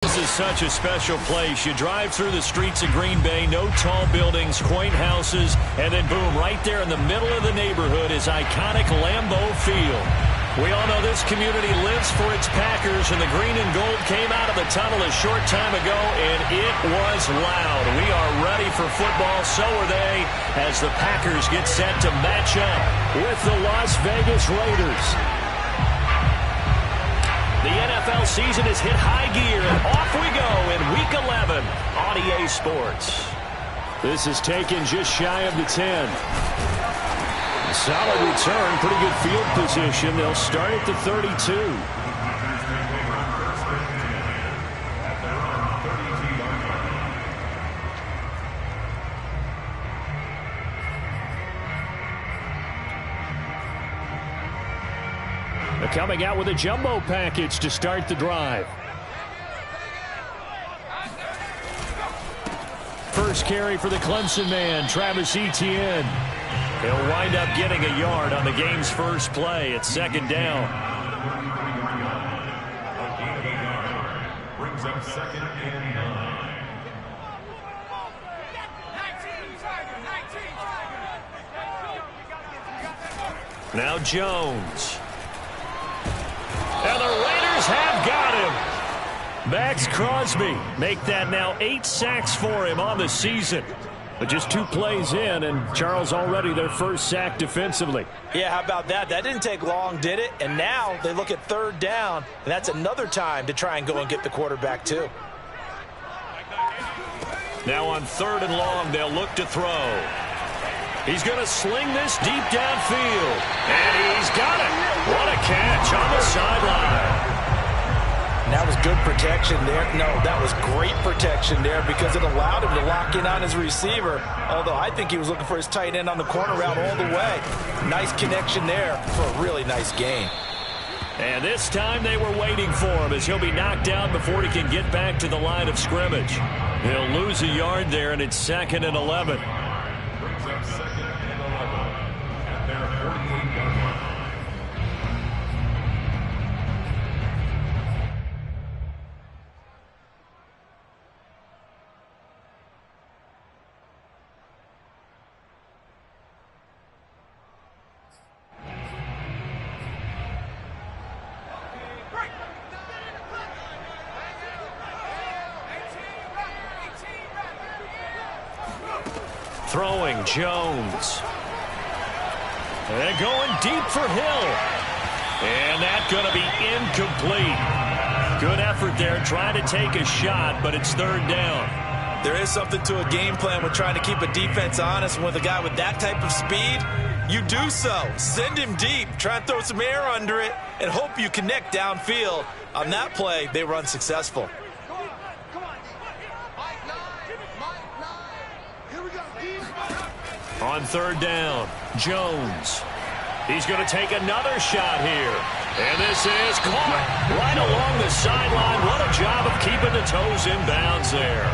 This is such a special place. You drive through the streets of Green Bay, no tall buildings, quaint houses, and then boom, right there in the middle of the neighborhood is iconic Lambeau Field. We all know this community lives for its Packers, and the green and gold came out of the tunnel a short time ago, and it was loud. We are ready for football, so are they, as the Packers get set to match up with the Las Vegas Raiders. The NFL season has hit high gear, and off we go in Week 11 on EA Sports. This is taken just shy of the 10. Solid return, pretty good field position. They'll start at the 32. They're coming out with a jumbo package to start the drive. First carry for the Clemson man, Travis Etienne. He'll wind up getting a yard on the game's first play. It's second down. Brings up second and 9. Now Jones. And the Raiders have got him. Max Crosby make that now 8 sacks for him on the season. But just 2 plays in, and Charles already their first sack defensively. Yeah, how about that? That didn't take long, did it? And now they look at third down, and that's another time to try and go and get the quarterback too. Now on 3rd and long, they'll look to throw. He's going to sling this deep downfield. And he's got it. What a catch on the sideline. That was good protection there. No, that was great protection there because it allowed him to lock in on his receiver. Although I think he was looking for his tight end on the corner route all the way. Nice connection there for a really nice gain. And this time they were waiting for him as he'll be knocked down before he can get back to the line of scrimmage. He'll lose a yard there, and it's 2nd and 11. Brings up second and 11 at their 48-yard line. Throwing Jones. And going deep for Hill. And that's going to be incomplete. Good effort there trying to take a shot, but it's 3rd down. There is something to a game plan with trying to keep a defense honest. And with a guy with that type of speed, you do so. Send him deep. Try and throw some air under it and hope you connect downfield. On that play, they were unsuccessful. On 3rd down, Jones. He's going to take another shot here. And this is caught right along the sideline. What a job of keeping the toes in bounds there.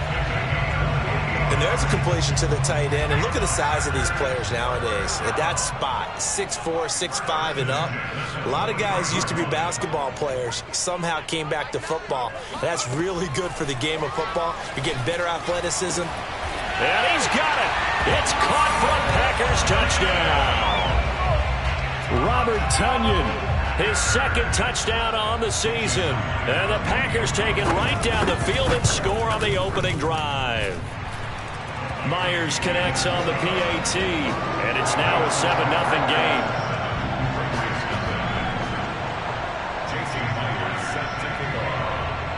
And there's a completion to the tight end. And look at the size of these players nowadays. At that spot, 6'4", 6'5", and up. A lot of guys used to be basketball players, somehow came back to football. And that's really good for the game of football. You're getting better athleticism. And he's got it. It's caught for a Packers touchdown. Robert Tonyan, his 2nd touchdown on the season. And the Packers take it right down the field and score on the opening drive. Myers connects on the PAT, and it's now a 7-0 game.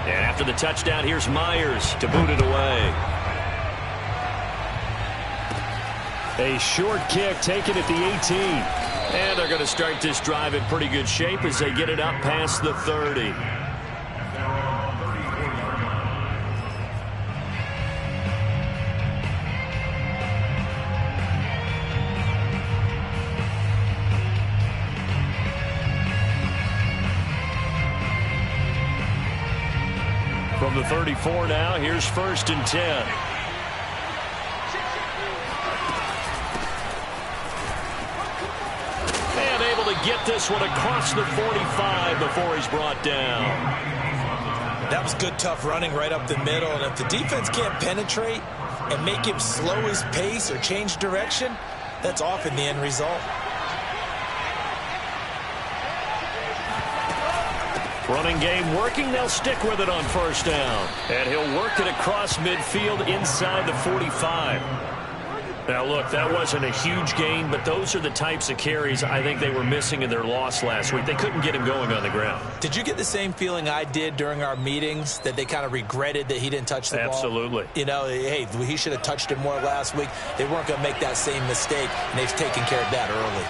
And after the touchdown, here's Myers to boot it away. A short kick taken at the 18. And they're going to start this drive in pretty good shape as they get it up past the 30. From the 34 now, here's 1st and 10. Get this one across the 45 before he's brought down. That was good, tough running right up the middle. And if the defense can't penetrate and make him slow his pace or change direction, that's often the end result. Running game working. They'll stick with it on first down. And he'll work it across midfield inside the 45. Now, look, that wasn't a huge gain, but those are the types of carries I think they were missing in their loss last week. They couldn't get him going on the ground. Did you get the same feeling I did during our meetings, that they kind of regretted that he didn't touch the ball? Absolutely. You know, hey, he should have touched it more last week. They weren't going to make that same mistake, and they've taken care of that early.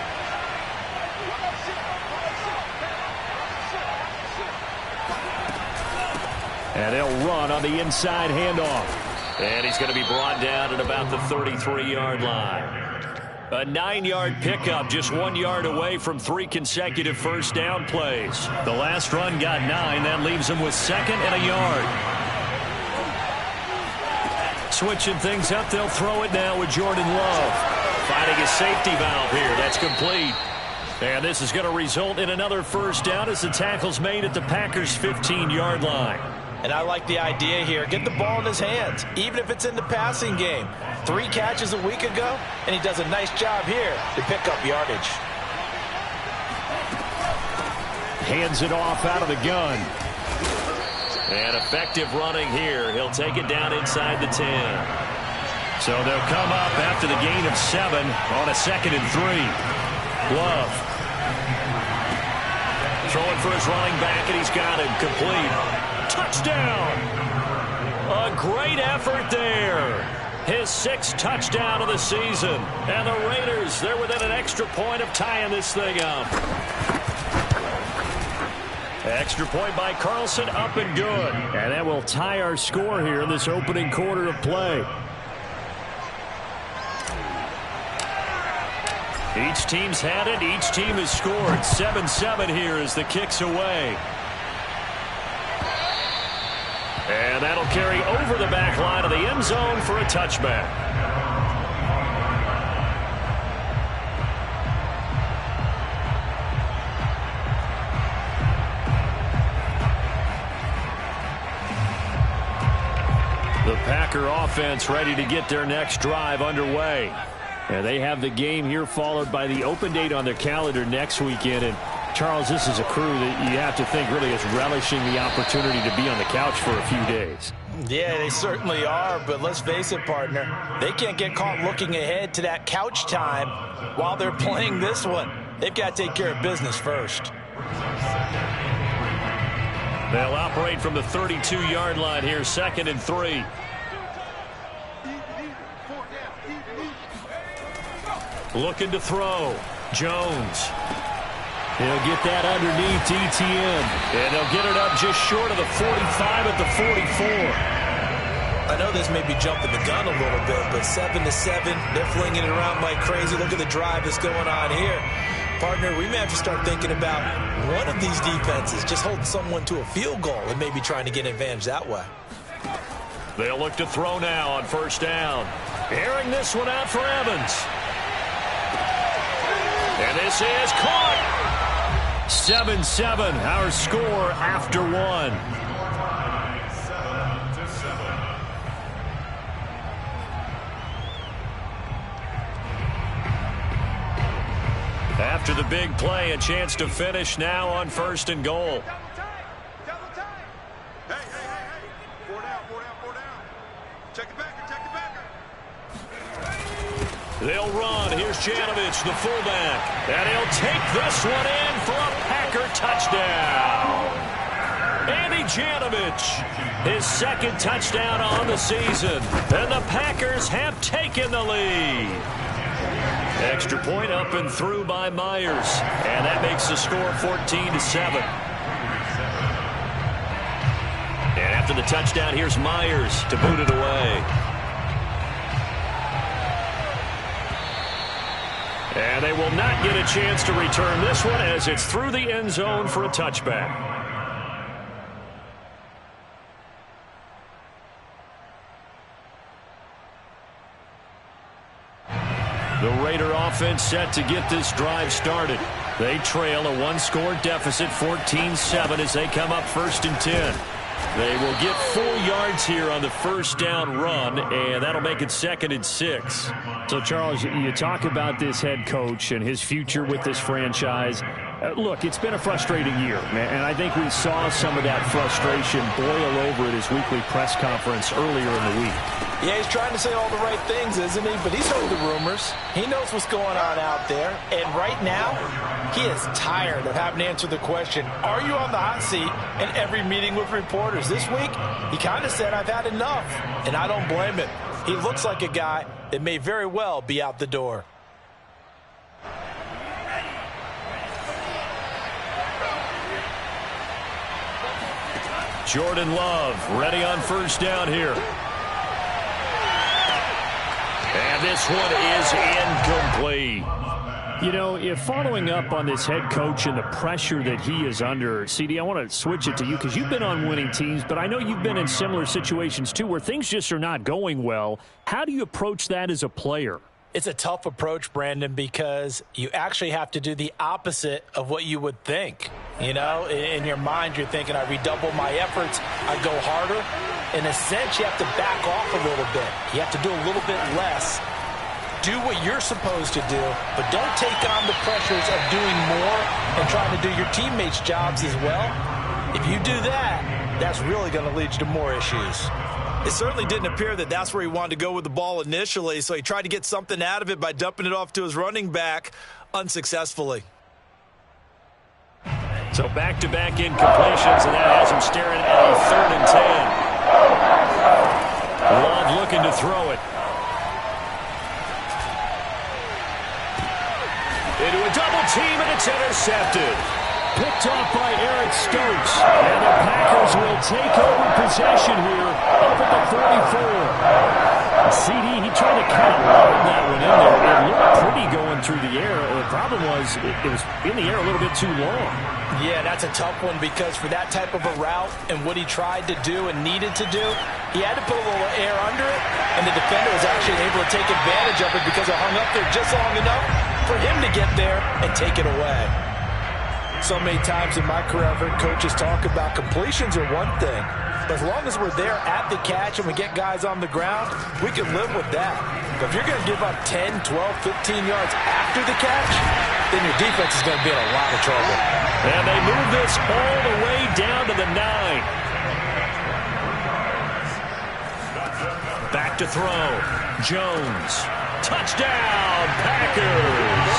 And they'll run on the inside handoff. And he's going to be brought down at about the 33-yard line. A 9-yard pickup, just 1 yard away from 3 consecutive first down plays. The last run got 9. That leaves him with 2nd and a yard. Switching things up, they'll throw it now with Jordan Love. Finding a safety valve here. That's complete. And this is going to result in another first down as the tackle's made at the Packers' 15-yard line. And I like the idea here. Get the ball in his hands, even if it's in the passing game. 3 catches a week ago, and he does a nice job here to pick up yardage. Hands it off out of the gun. And effective running here. He'll take it down inside the 10. So they'll come up after the gain of 7 on a 2nd and 3. Love. Throwing for his running back, and he's got him complete. Touchdown! A great effort there. His 6th touchdown of the season. And the Raiders, they're within an extra point of tying this thing up. Extra point by Carlson, up and good. And that will tie our score here in this opening quarter of play. Each team's had it. Each team has scored. 7-7 here as the kick's away. And that'll carry over the back line of the end zone for a touchback. The Packer offense ready to get their next drive underway. And they have the game here followed by the open date on their calendar next weekend. And Charles, this is a crew that you have to think really is relishing the opportunity to be on the couch for a few days. Yeah, they certainly are, but let's face it, partner. They can't get caught looking ahead to that couch time while they're playing this one. They've got to take care of business first. They'll operate from the 32-yard line here, 2nd and 3. Looking to throw. Jones. He'll get that underneath ETN. And they'll get it up just short of the 45 at the 44. I know this may be jumping the gun a little bit, but 7-7, they're flinging it around like crazy. Look at the drive that's going on here. Partner, we may have to start thinking about one of these defenses just holding someone to a field goal and maybe trying to get an advantage that way. They'll look to throw now on first down. Airing this one out for Evans. And this is caught. 7-7, our score after 1. After the big play, a chance to finish now on 1st and goal. Double time. Hey. 4 down. Check the backer. They'll run. Here's Janovich, the fullback. And he'll take this one in for a Packer touchdown. Andy Janovich, his 2nd touchdown on the season. And the Packers have taken the lead. Extra point up and through by Myers. And that makes the score 14-7. And after the touchdown, here's Myers to boot it away. And they will not get a chance to return this one as it's through the end zone for a touchback. The Raider offense set to get this drive started. They trail a 1-score deficit, 14-7, as they come up 1st and 10. They will get 4 yards here on the first down run, and that'll make it 2nd and 6. So, Charles, you talk about this head coach and his future with this franchise. Look, it's been a frustrating year, and I think we saw some of that frustration boil over at his weekly press conference earlier in the week. Yeah, he's trying to say all the right things, isn't he? But he's heard the rumors. He knows what's going on out there. And right now, he is tired of having to answer the question, are you on the hot seat in every meeting with reporters? This week, he kind of said, I've had enough. And I don't blame him. He looks like a guy that may very well be out the door. Jordan Love ready on first down here. And this one is incomplete. You know, if following up on this head coach and the pressure that he is under, CD, I want to switch it to you because you've been on winning teams, but I know you've been in similar situations too where things just are not going well. How do you approach that as a player? It's a tough approach, Brandon, because you actually have to do the opposite of what you would think. You know, in your mind, you're thinking, I redouble my efforts, I go harder. In a sense, you have to back off a little bit. You have to do a little bit less. Do what you're supposed to do, but don't take on the pressures of doing more and trying to do your teammates' jobs as well. If you do that, that's really going to lead you to more issues. It certainly didn't appear that that's where he wanted to go with the ball initially, so he tried to get something out of it by dumping it off to his running back unsuccessfully. So back-to-back incompletions, and that has him staring at a 3rd and 10. Love looking to throw it. Into a double team, and it's intercepted. Picked off by Eric Stokes. And the Packers will take over possession here up at the 44. CD, he tried to kind of lob that one in there. It looked pretty going through the air. The problem was it was in the air a little bit too long. Yeah, that's a tough one because for that type of a route and what he tried to do and needed to do, he had to put a little air under it, and the defender was actually able to take advantage of it because it hung up there just long enough for him to get there and take it away. So many times in my career, I've heard coaches talk about completions are one thing, but as long as we're there at the catch and we get guys on the ground, we can live with that. But if you're going to give up 10, 12, 15 yards after the catch, then your defense is going to be in a lot of trouble. And they move this all the way down to the 9. Back to throw. Jones. Touchdown, Packers.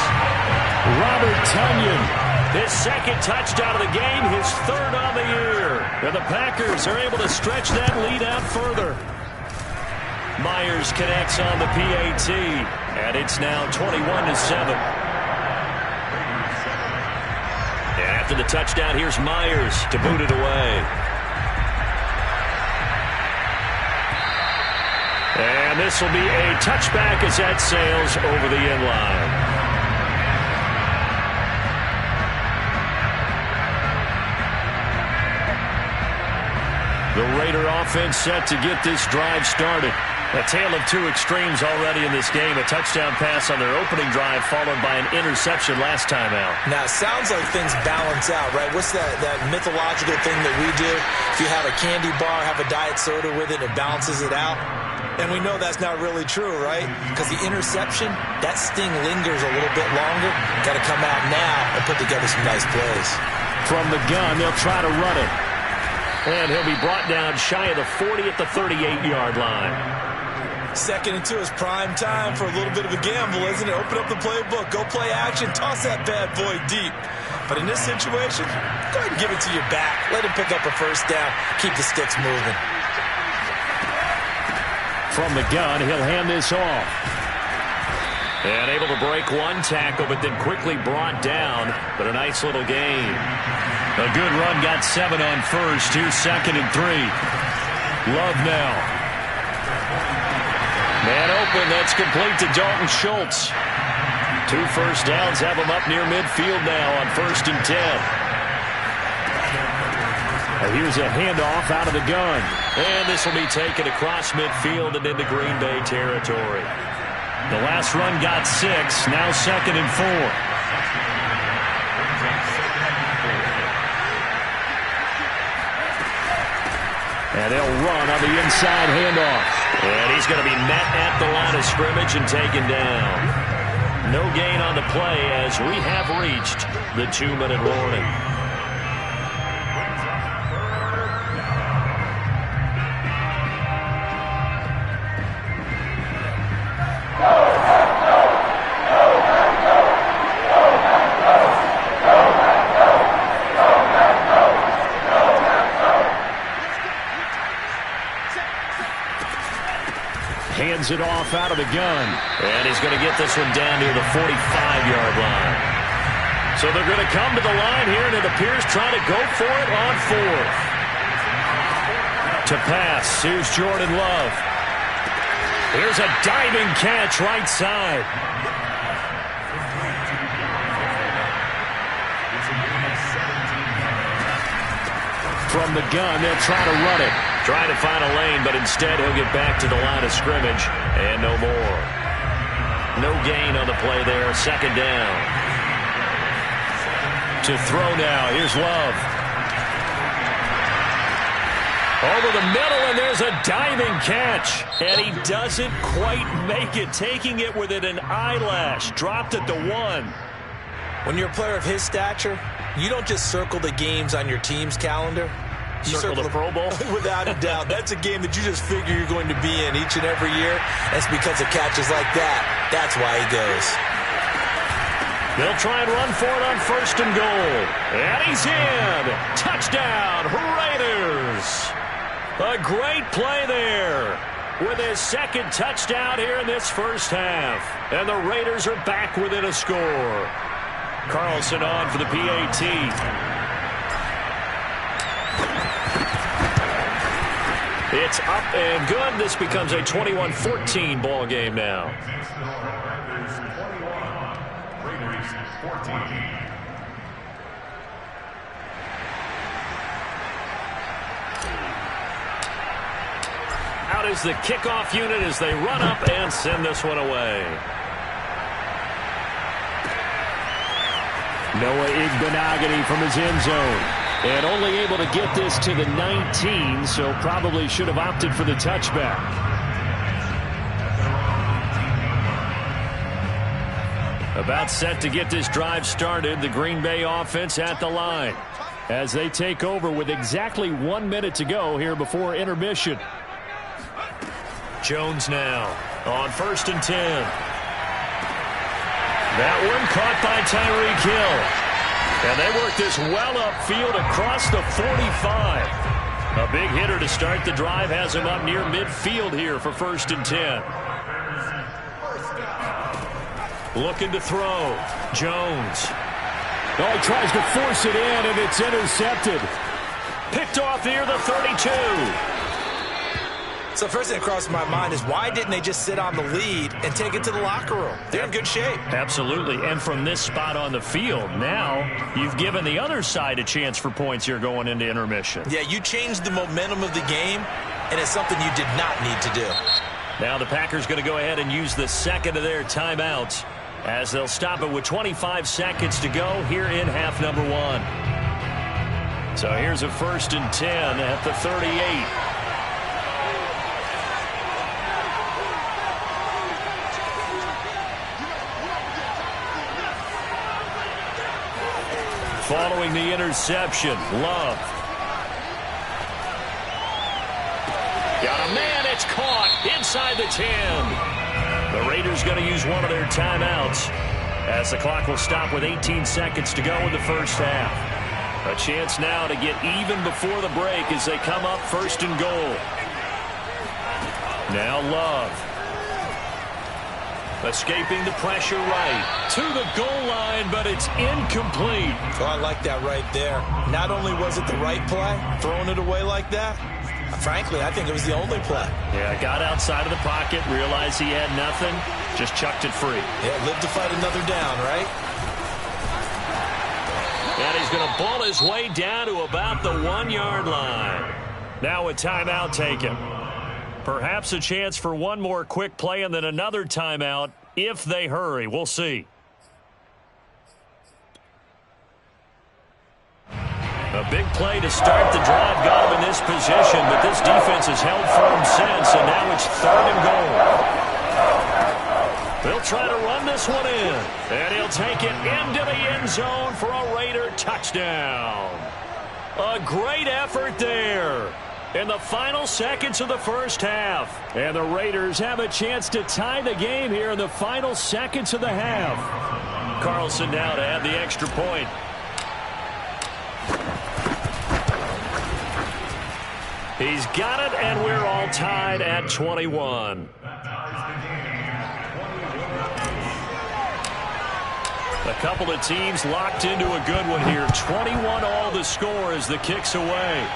Robert Tonyan. His 2nd touchdown of the game, his 3rd on the year. And the Packers are able to stretch that lead out further. Myers connects on the PAT, and it's now 21-7. And after the touchdown, here's Myers to boot it away. And this will be a touchback as that sails over the end line. The Raider offense set to get this drive started. A tale of two extremes already in this game. A touchdown pass on their opening drive followed by an interception last time out. Now, it sounds like things balance out, right? What's that mythological thing that we do? If you have a candy bar, have a diet soda with it, it balances it out. And we know that's not really true, right? Because the interception, that sting lingers a little bit longer. Got to come out now and put together some nice plays. From the gun, they'll try to run it. And he'll be brought down shy of the 40 at the 38-yard line. 2nd and 2 is prime time for a little bit of a gamble, isn't it? Open up the playbook, go play action, toss that bad boy deep. But in this situation, go ahead and give it to your back. Let him pick up a first down. Keep the sticks moving. From the gun, he'll hand this off. And able to break one tackle, but then quickly brought down. But a nice little gain. A good run, got 7 on first. Here's 2nd and 3. Love now. Man open, that's complete to Dalton Schultz. 2 first downs have him up near midfield now on 1st and 10. Here's a handoff out of the gun. And this will be taken across midfield and into Green Bay territory. The last run got 6, now 2nd and 4. And they'll run on the inside handoff. And he's going to be met at the line of scrimmage and taken down. No gain on the play as we have reached the 2-minute warning. Hands it off out of the gun. And he's going to get this one down near the 45-yard line. So they're going to come to the line here, and it appears trying to go for it on fourth. To pass, here's Jordan Love. Here's a diving catch right side. From the gun, they'll try to run it. Trying to find a lane, but instead he'll get back to the line of scrimmage and no more. No gain on the play there. Second down. To throw now. Here's Love. Over the middle, and there's a diving catch. And he doesn't quite make it, taking it within an eyelash. Dropped at the 1. When you're a player of his stature, you don't just circle the games on your team's calendar. You circle the Pro Bowl? Without a doubt. That's a game that you just figure you're going to be in each and every year. That's because of catches like that. That's why he goes. They'll try and run for it on first and goal. And he's in. Touchdown, Raiders. A great play there with his second touchdown here in this first half. And the Raiders are back within a score. Carlson on for the PAT. It's up and good. This becomes a 21-14 ball game now. Out is the kickoff unit as they run up and send this one away. Noah Igbenogany from his end zone. And only able to get this to the 19, so probably should have opted for the touchback. About set to get this drive started, the Green Bay offense at the line as they take over with exactly 1 minute to go here before intermission. Jones now on first and 10. That one caught by Tyreek Hill. And they work this well upfield across the 45. A big hitter to start the drive has him up near midfield here for first and 10. Looking to throw. Jones. Oh, he tries to force it in, and it's intercepted. Picked off near the 32. So first thing that crossed my mind is why didn't they just sit on the lead and take it to the locker room? They're in good shape. Absolutely. And from this spot on the field, now you've given the other side a chance for points here going into intermission. Yeah, you changed the momentum of the game, and it's something you did not need to do. Now the Packers going to go ahead and use the second of their timeouts as they'll stop it with 25 seconds to go here in half number 1. So here's a first and 10 at the 38. Following the interception, Love. Got a man, it's caught inside the 10. The Raiders going to use one of their timeouts as the clock will stop with 18 seconds to go in the first half. A chance now to get even before the break as they come up first and goal. Now Love. Escaping the pressure right to the goal line, but it's incomplete. Oh, I like that right there. Not only was it the right play, throwing it away like that, frankly, I think it was the only play. Yeah, got outside of the pocket, realized he had nothing, just chucked it free. Yeah, live to fight another down, right? And he's going to ball his way down to about the 1-yard line. Now a timeout taken. Perhaps a chance for one more quick play and then another timeout if they hurry. We'll see. A big play to start the drive got him in this position, but this defense has held firm since, and now it's 3rd and goal. They'll try to run this one in, and he'll take it into the end zone for a Raider touchdown. A great effort there in the final seconds of the first half. And the Raiders have a chance to tie the game here in the final seconds of the half. Carlson now to add the extra point. He's got it, and we're all tied at 21. A couple of teams locked into a good one here. 21 all the score as the kick's away.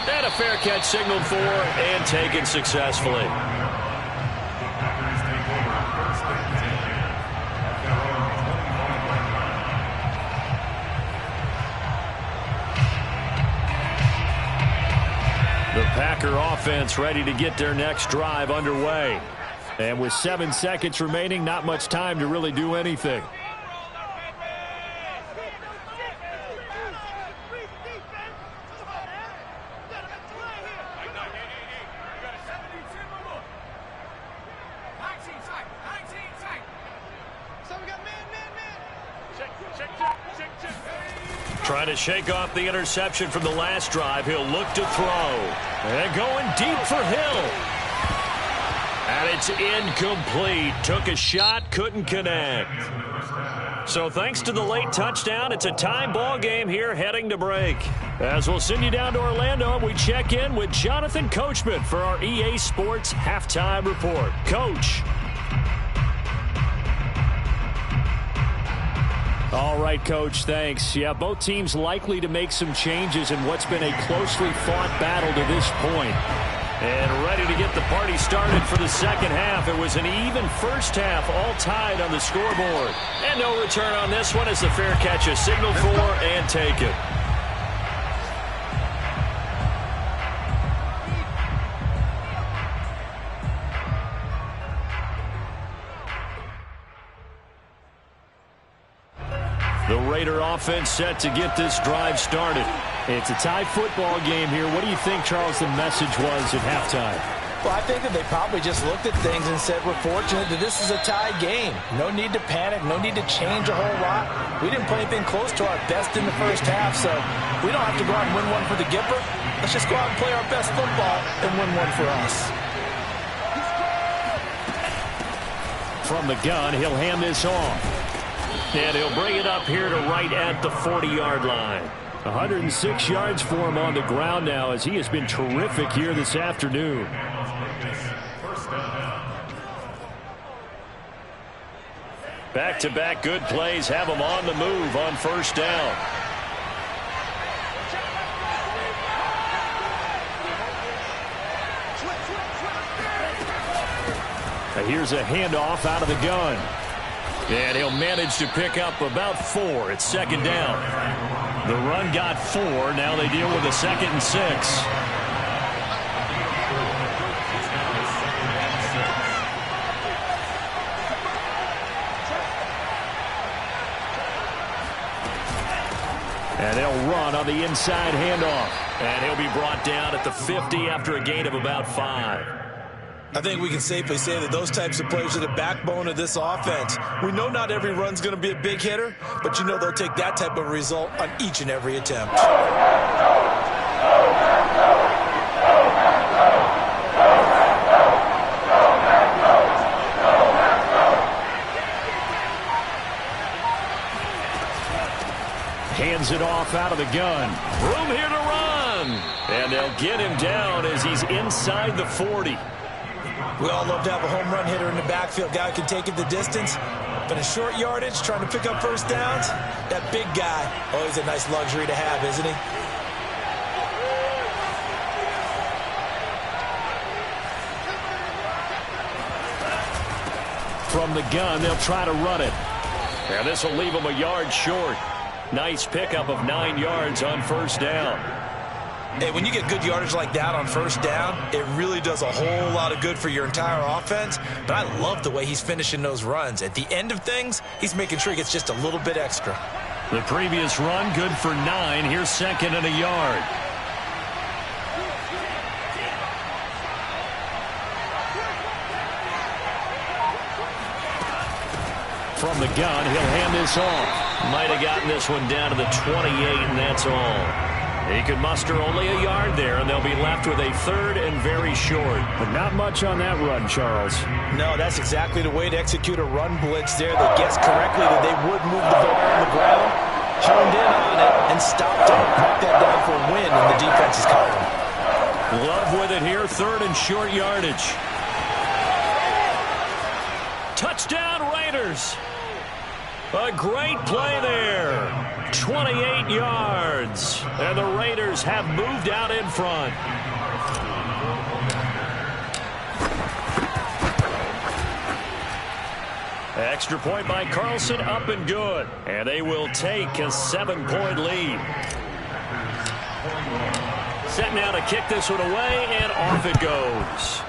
And a fair catch signaled for and taken successfully. The Packer offense ready to get their next drive underway. And with 7 seconds remaining, not much time to really do anything. Trying to shake off the interception from the last drive. He'll look to throw. And going deep for Hill. And it's incomplete. Took a shot, couldn't connect. So thanks to the late touchdown, it's a tie ball game here heading to break. As we'll send you down to Orlando, we check in with Jonathan Coachman for our EA Sports Halftime Report. Coach. All right, Coach, thanks. Yeah, both teams likely to make some changes in what's been a closely fought battle to this point. And ready to get the party started for the second half. It was an even first half, all tied on the scoreboard. And no return on this one as the fair catch is signaled for and taken. The Raider offense set to get this drive started. It's a tie football game here. What do you think, Charles, the message was at halftime? Well, I think that they probably just looked at things and said, we're fortunate that this is a tie game. No need to panic, no need to change a whole lot. We didn't play anything close to our best in the first half, so we don't have to go out and win one for the Gipper. Let's just go out and play our best football and win one for us. From the gun, he'll hand this off. And he'll bring it up here to right at the 40-yard line. 106 yards for him on the ground now as he has been terrific here this afternoon. Back-to-back good plays have him on the move on first down. Now here's a handoff out of the gun. And he'll manage to pick up about 4 at second down. The run got 4. Now they deal with a 2nd and 6. And they'll run on the inside handoff. And he'll be brought down at the 50 after a gain of about 5. I think we can safely say that those types of players are the backbone of this offense. We know not every run's going to be a big hitter, but you know they'll take that type of result on each and every attempt. Hands it off out of the gun. Room here to run. And they'll get him down as he's inside the 40. We all love to have a home run hitter in the backfield. Guy who can take it the distance. But in short yardage, trying to pick up first downs, that big guy, always a nice luxury to have, isn't he? From the gun, they'll try to run it. And this will leave him a yard short. Nice pickup of 9 yards on first down. Hey, when you get good yardage like that on first down, it really does a whole lot of good for your entire offense. But I love the way he's finishing those runs. At the end of things, he's making sure he gets just a little bit extra. The previous run good for 9. Here's second and a yard. From the gun, he'll hand this off. Might have gotten this one down to the 28, and that's all. He could muster only a yard there, and they'll be left with a third and very short. But not much on that run, Charles. No, that's exactly the way to execute a run blitz there. They guessed correctly that they would move the ball on the ground, honed in on it, and stopped it. Knocked that down for a win in the defense's column. Love with it here, third and short yardage. Touchdown, Raiders. A great play there. 28 yards. And the Raiders have moved out in front. Extra point by Carlson, up and good. And they will take a 7-point lead. Set now to kick this one away, and off it goes.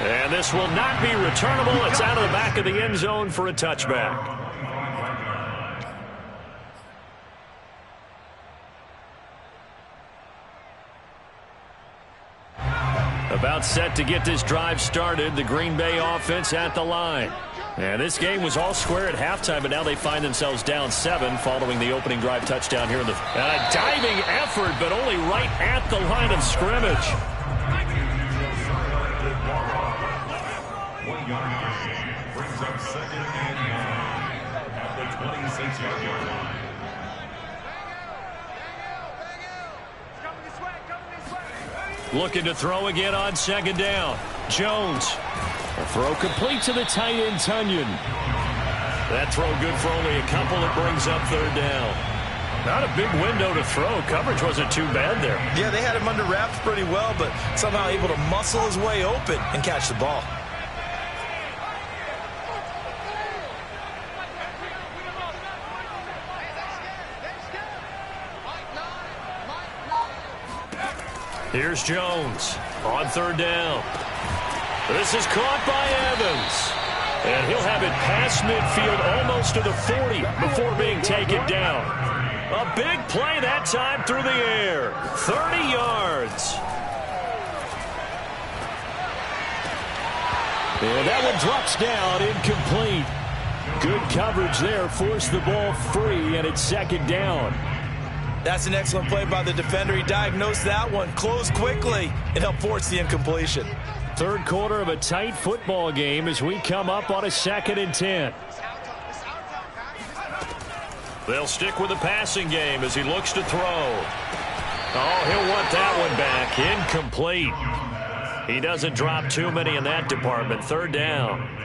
And this will not be returnable. It's out of the back of the end zone for a touchback. About set to get this drive started. The Green Bay offense at the line. And this game was all square at halftime, but now they find themselves down 7 following the opening drive touchdown here. And a diving effort, but only right at the line of scrimmage. Brings up second and 9 at the 26-yard line. Looking to throw again on second down. Jones. A throw complete to the tight end, Tunyon. That throw good for only a couple. It brings up third down. Not a big window to throw. Coverage wasn't too bad there. Yeah, they had him under wraps pretty well, but somehow able to muscle his way open and catch the ball. Here's Jones on third down. This is caught by Evans. And he'll have it past midfield almost to the 40 before being taken down. A big play that time through the air. 30 yards. And that one drops down, incomplete. Good coverage there, forced the ball free, and it's second down. That's an excellent play by the defender. He diagnosed that one, closed quickly, and helped force the incompletion. Third quarter of a tight football game as we come up on a 2nd and 10. They'll stick with the passing game as he looks to throw. Oh, he'll want that one back. Incomplete. He doesn't drop too many in that department. Third down.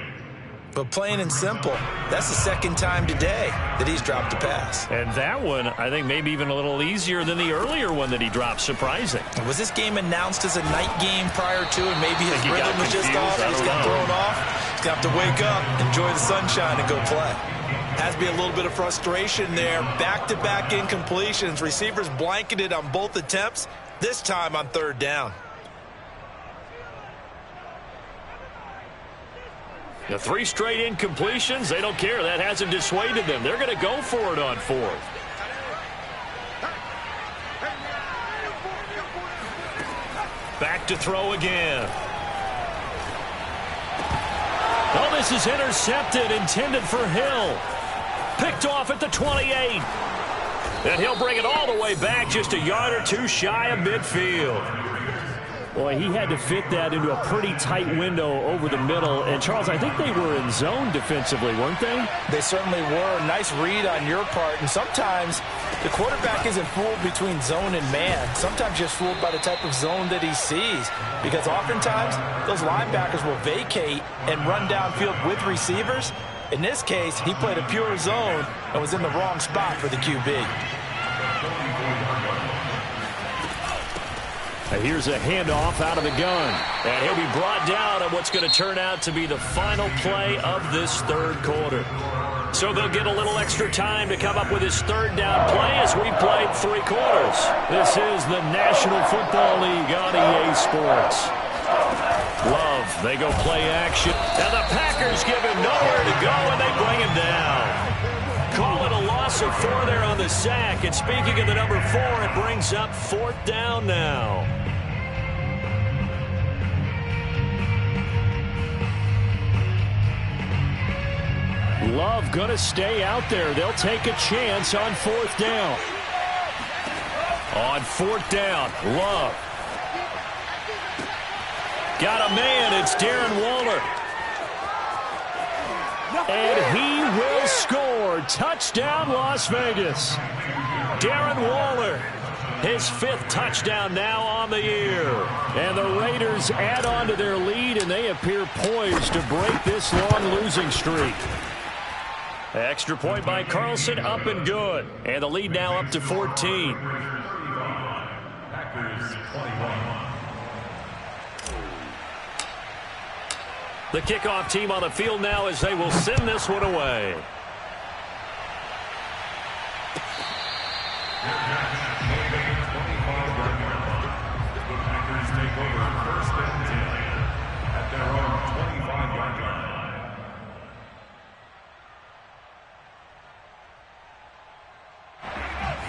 But plain and simple, that's the second time today that he's dropped a pass. And that one, I think, maybe even a little easier than the earlier one that he dropped. Surprising. Was this game announced as a night game prior to, and maybe his rhythm was just off? He's got thrown off. He's going to have to wake up, enjoy the sunshine, and go play. Has to be a little bit of frustration there. Back-to-back incompletions. Receivers blanketed on both attempts, this time on third down. The 3 straight incompletions, they don't care. That hasn't dissuaded them. They're going to go for it on 4th. Back to throw again. Oh, this is intercepted, intended for Hill. Picked off at the 28. And he'll bring it all the way back, just a yard or 2 shy of midfield. Boy, he had to fit that into a pretty tight window over the middle. And, Charles, I think they were in zone defensively, weren't they? They certainly were. Nice read on your part. And sometimes the quarterback isn't fooled between zone and man. Sometimes just fooled by the type of zone that he sees. Because oftentimes, those linebackers will vacate and run downfield with receivers. In this case, he played a pure zone and was in the wrong spot for the QB. Here's a handoff out of the gun. And he'll be brought down on what's going to turn out to be the final play of this third quarter. So they'll get a little extra time to come up with his third down play as we played 3 quarters. This is the National Football League on EA Sports. Love, they go play action. And the Packers give him nowhere to go, and they bring him down. Call it a loss of 4 there on the sack. And speaking of the number 4, it brings up 4th down now. Love going to stay out there. They'll take a chance on 4th down. On 4th down, Love. Got a man, it's Darren Waller. And he will score. Touchdown, Las Vegas. Darren Waller, his 5th touchdown now on the year. And the Raiders add on to their lead, and they appear poised to break this long losing streak. Extra point by Carlson, up and good. And the lead now up to 14. Packers 21. The kickoff team on the field now as they will send this one away. The Packers take over 1st and 10 at their own 25-yard line.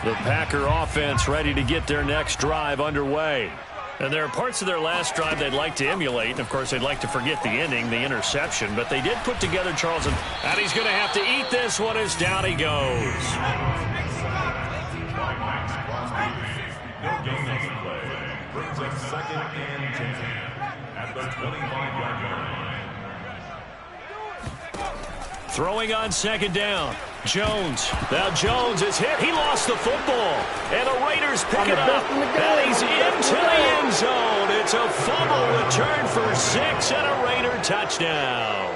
The Packer offense ready to get their next drive underway. And there are parts of their last drive they'd like to emulate. And, of course, they'd like to forget the ending, the interception. But they did put together Charles. And he's going to have to eat this one as down he goes. No gain on the play. Brings up 2nd and 10 at the 25-yard line. Throwing on 2nd down. Jones. Now Jones is hit. He lost the football. And the Raiders pick it up. And he's into the end zone. It's a fumble return for 6 and a Raider touchdown.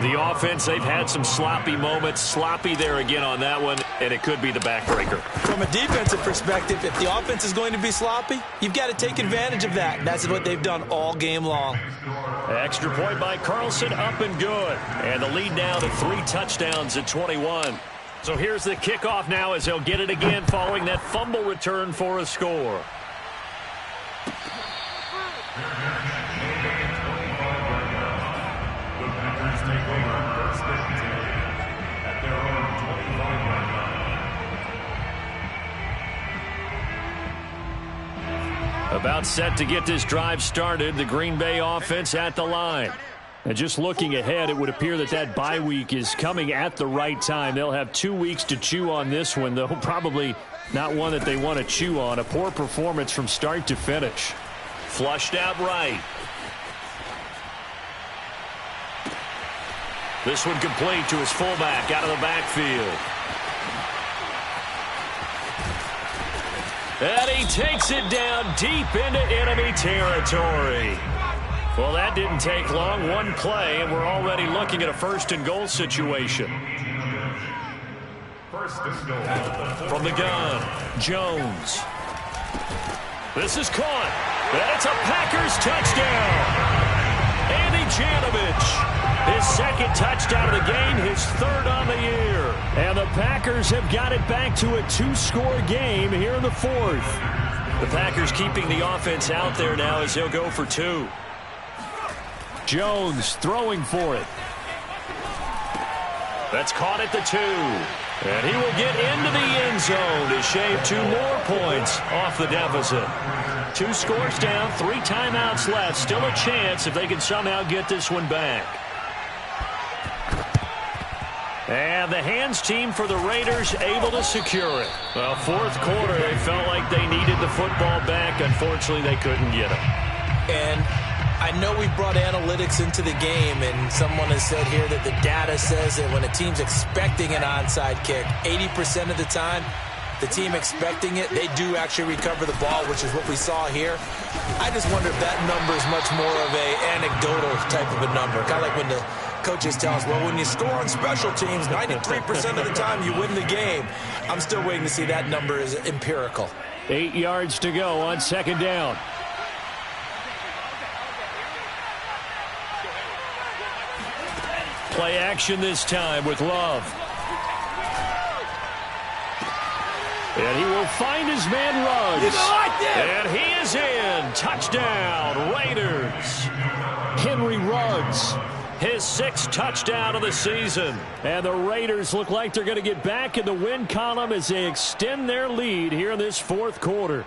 The offense, they've had some sloppy moments. Sloppy there again on that one, and it could be the backbreaker. From a defensive perspective, if the offense is going to be sloppy, you've got to take advantage of that. That's what they've done all game long. Extra point by Carlson, up and good. And the lead now to 3 touchdowns at 21. So here's the kickoff now as they'll get it again following that fumble return for a score. About set to get this drive started, the Green Bay offense at the line. And just looking ahead, it would appear that bye week is coming at the right time. They'll have 2 weeks to chew on this one, though probably not one that they want to chew on. A poor performance from start to finish. Flushed out right. This one complete to his fullback out of the backfield. And he takes it down deep into enemy territory. Well, that didn't take long. One play, and we're already looking at a 1st and goal situation. 1st and goal. From the gun, Jones. This is caught. And it's a Packers touchdown. Andy Janovich. His 2nd touchdown of the game, his 3rd on the year. And the Packers have got it back to a 2-score game here in the 4th. The Packers keeping the offense out there now as they'll go for 2. Jones throwing for it. That's caught at the 2. And he will get into the end zone to shave 2 more points off the deficit. 2 scores down, 3 timeouts left. Still a chance if they can somehow get this one back. And the hands team for the Raiders able to secure it. Well, 4th quarter, they felt like they needed the football back. Unfortunately, they couldn't get it. And I know we brought analytics into the game, and someone has said here that the data says that when a team's expecting an onside kick, 80% of the time, the team expecting it, they do actually recover the ball, which is what we saw here. I just wonder if that number is much more of a anecdotal type of a number. Kind of like when the coaches tell us, well, when you score on special teams, 93% of the time you win the game. I'm still waiting to see that number is empirical. 8 yards to go on 2nd down. Play action this time with Love. And he will find his man Ruggs. And he is in. Touchdown, Raiders. Henry Ruggs, his 6th touchdown of the season. And the Raiders look like they're going to get back in the win column as they extend their lead here in this 4th quarter.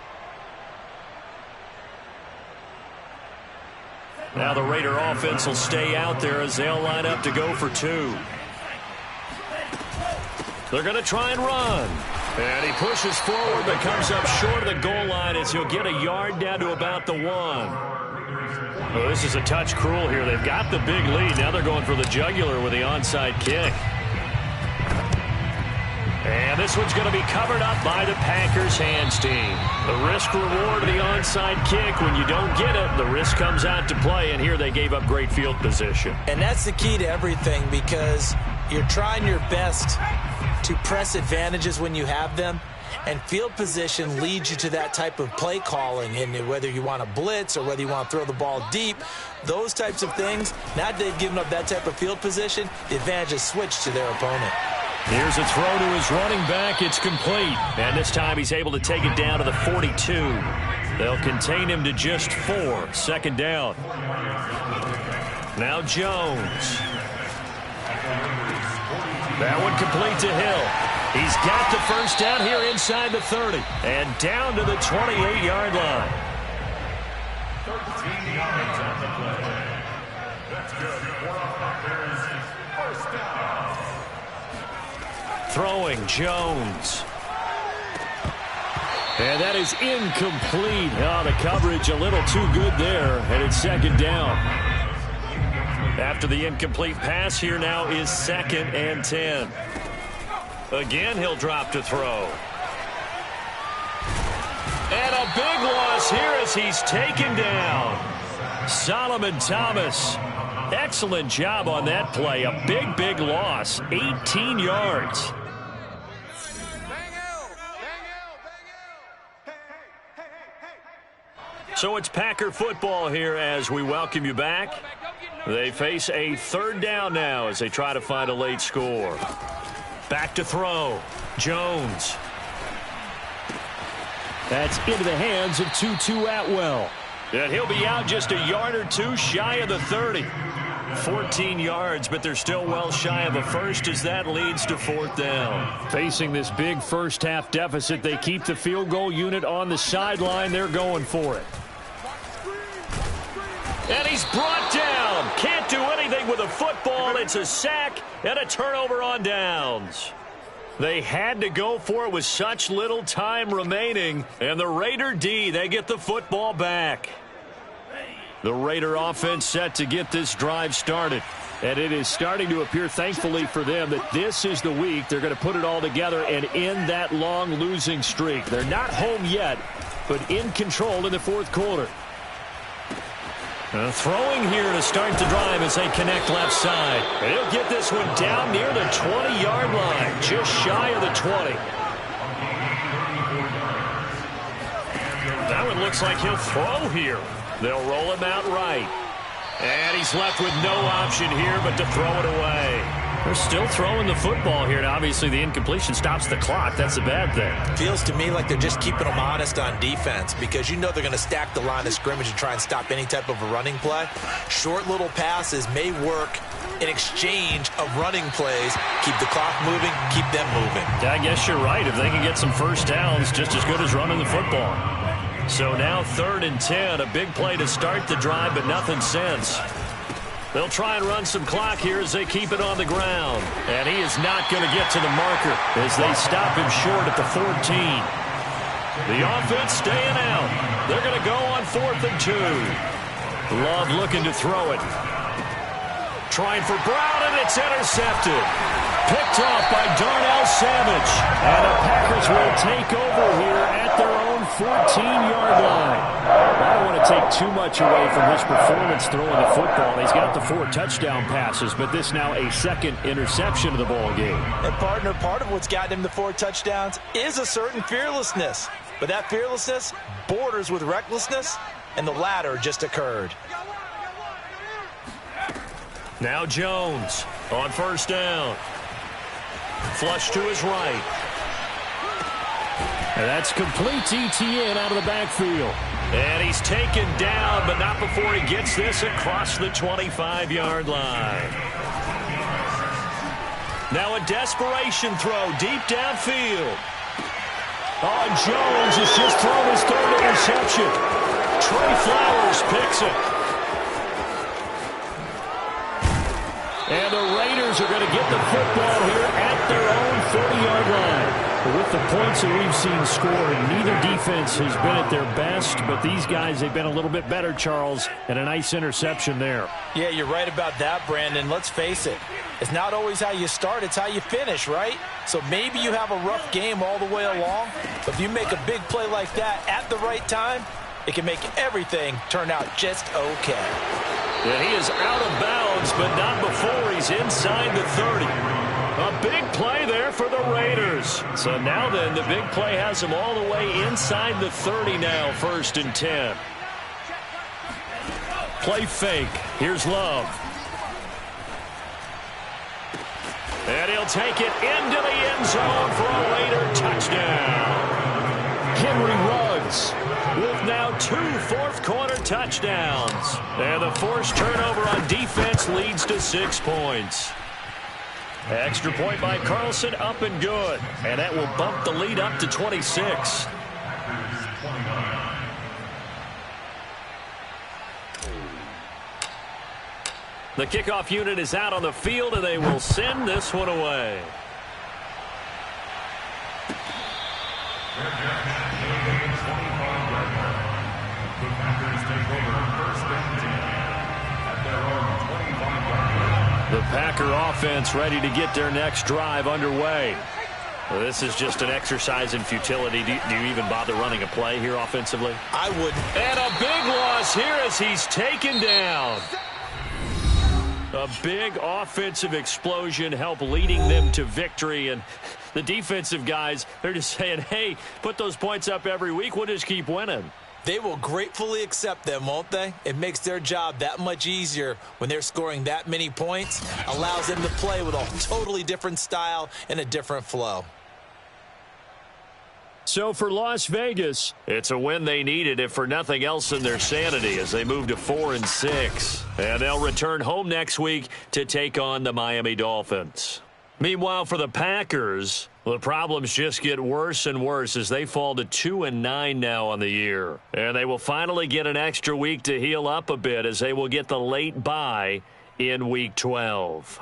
Now the Raider offense will stay out there as they'll line up to go for 2. They're going to try and run. And he pushes forward but comes up short of the goal line as he'll get a yard down to about the 1. Well, this is a touch cruel here. They've got the big lead. Now they're going for the jugular with the onside kick. And this one's going to be covered up by the Packers hands team. The risk reward of the onside kick. When you don't get it, the risk comes out to play. And here they gave up great field position. And that's the key to everything, because you're trying your best to press advantages when you have them, and field position leads you to that type of play calling. And whether you want to blitz or whether you want to throw the ball deep, those types of things, now that they've given up that type of field position, the advantage is switched to their opponent. Here's a throw to his running back. It's complete. And this time he's able to take it down to the 42. They'll contain him to just 4. 2nd down. Now Jones. That one complete to Hill. He's got the first down here inside the 30. And down to the 28-yard line. 13 yards on the play. That's good. First down. Throwing Jones. And that is incomplete. Oh, the coverage a little too good there. And it's 2nd down. After the incomplete pass, here now is 2nd and 10. Again, he'll drop to throw. And a big loss here as he's taken down. Solomon Thomas. Excellent job on that play. A big, big loss. 18 yards. So it's Packer football here as we welcome you back. They face a 3rd down now as they try to find a late score. Back to throw. Jones. That's into the hands of Tutu Atwell. And he'll be out just a yard or 2 shy of the 30. 14 yards, but they're still well shy of a first as that leads to 4th down. Facing this big first-half deficit, they keep the field goal unit on the sideline. They're going for it. And he's brought down. Can't do anything with a football. It's a sack and a turnover on downs. They had to go for it with such little time remaining. And the Raider D, they get the football back. The Raider offense set to get this drive started. And it is starting to appear, thankfully for them, that this is the week they're going to put it all together and end that long losing streak. They're not home yet, but in control in the 4th quarter. Throwing here to start the drive as they connect left side. And he'll get this one down near the 20-yard line, just shy of the 20. That one looks like he'll throw here. They'll roll him out right. And he's left with no option here but to throw it away. They're still throwing the football here, and obviously the incompletion stops the clock. That's a bad thing. Feels to me like they're just keeping them honest on defense, because you know they're going to stack the line of scrimmage and try and stop any type of a running play. Short little passes may work in exchange of running plays. Keep the clock moving, keep them moving. I guess you're right. If they can get some first downs, just as good as running the football. So now 3rd and 10, a big play to start the drive, but nothing since. They'll try and run some clock here as they keep it on the ground. And he is not going to get to the marker as they stop him short at the 14. The offense staying out. They're going to go on 4th and 2. Love looking to throw it. Trying for Brown, and it's intercepted. Picked off by Darnell Savage. And the Packers will take over here at their own 14-yard line. I don't want to take too much away from his performance throwing the football. He's got the 4 touchdown passes, but this now a 2nd interception of the ball game. And partner, part of what's gotten him the 4 touchdowns is a certain fearlessness. But that fearlessness borders with recklessness, and the latter just occurred. Now Jones on 1st down. Flush to his right. And that's complete ETN out of the backfield. And he's taken down, but not before he gets this across the 25-yard line. Now a desperation throw deep downfield. Oh, Jones has just thrown his third interception. Trey Flowers picks it. And the Raiders are going to get the football here at their own 30-yard line. With the points that we've seen scored, neither defense has been at their best, but these guys, they've been a little bit better, Charles, and a nice interception there. Yeah, you're right about that, Brandon. Let's face it. It's not always how you start, it's how you finish, right? So maybe you have a rough game all the way along, but if you make a big play like that at the right time, it can make everything turn out just okay. And he is out of bounds, but not before he's inside the 30. A big play there for the Raiders. So now then, the big play has him all the way inside the 30 now, 1st and 10. Play fake. Here's Love. And he'll take it into the end zone for a Raider touchdown. Henry Ruggs with now 2 fourth-quarter touchdowns. And the forced turnover on defense leads to 6 points. Extra point by Carlson, up and good. And that will bump the lead up to 26. The kickoff unit is out on the field, and they will send this one away. The Packer offense ready to get their next drive underway. Well, this is just an exercise in futility. Do you even bother running a play here offensively? I wouldn't. And a big loss here as he's taken down. A big offensive explosion helped leading them to victory. And the defensive guys, they're just saying, hey, put those points up every week. We'll just keep winning. They will gratefully accept them, won't they? It makes their job that much easier when they're scoring that many points. Allows them to play with a totally different style and a different flow. So for Las Vegas, it's a win they needed, if for nothing else in their sanity, as they move to 4-6. And they'll return home next week to take on the Miami Dolphins. Meanwhile, for the Packers, the problems just get worse and worse as they fall to 2-9 now on the year. And they will finally get an extra week to heal up a bit as they will get the late bye in Week 12.